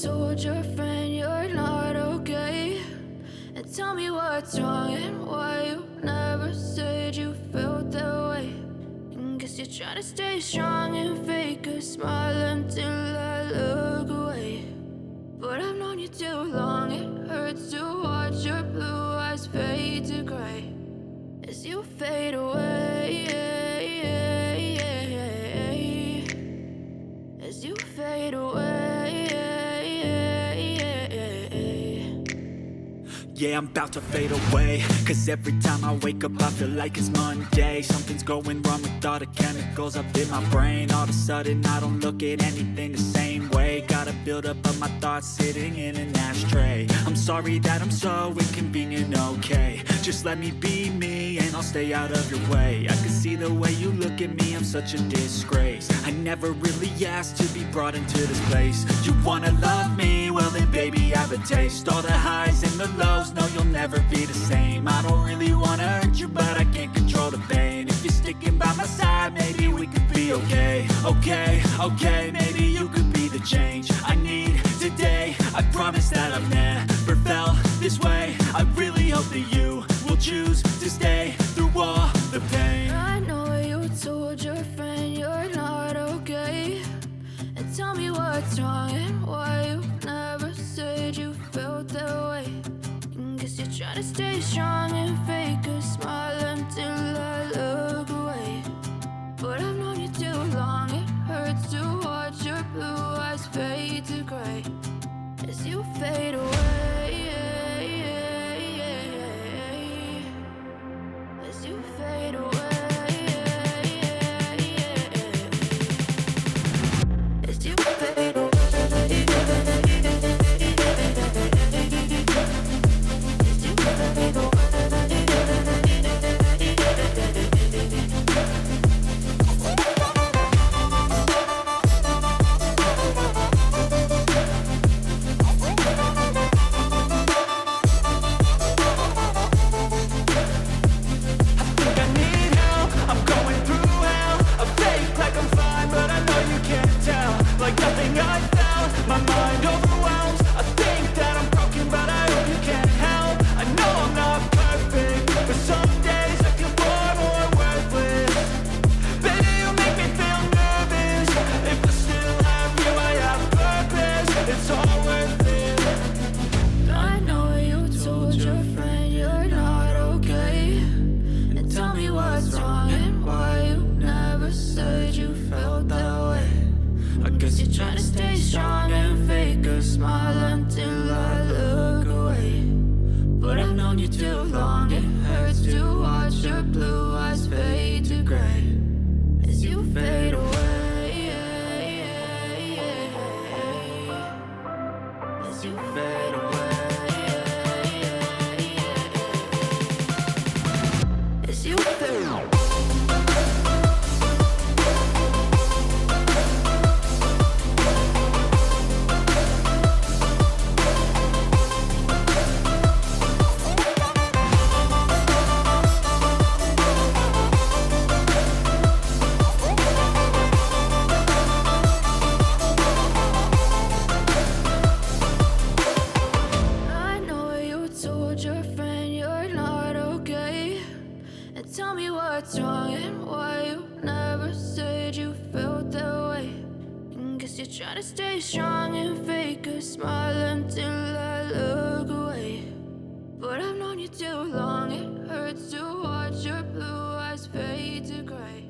told your friend you're not okay? And tell me what's wrong and why you never said you felt that way. And guess you're trying to stay strong and fake a smile until I look away. But I've known you too long, it hurts to watch your blue eyes fade to gray as you fade away, as you fade away. Yeah, I'm about to fade away, cause every time I wake up I feel like it's Monday. Something's going wrong with all the chemicals up in my brain. All of a sudden I don't look at anything the same way. Gotta build up of my thoughts sitting in an ashtray. I'm sorry that I'm so inconvenient, okay? Just let me be me and I'll stay out of your way. I can see the way you look at me, I'm such a disgrace. I never really asked to be brought into this place. You wanna love me? Well then baby, have a taste. All the highs and the lows, no, you'll never be the same. I don't really wanna hurt you, but I can't control the pain. If you're sticking by my side, maybe we could be okay. Okay, maybe you could be the change I need today. I promise that I've never felt this way. I really hope that you will choose to stay through all the pain. I know you told your friend you're not okay. And tell me what's wrong and why you never said you felt that way. Guess you're trying to stay strong and fake a smile until I look away. But I've known you too long, it hurts to watch your blue eyes fade to gray as you fade away, as you fade away, as you fade away. Try to stay strong and fake a smile until I look away. But I've known you too long, it hurts to watch your blue eyes fade to gray.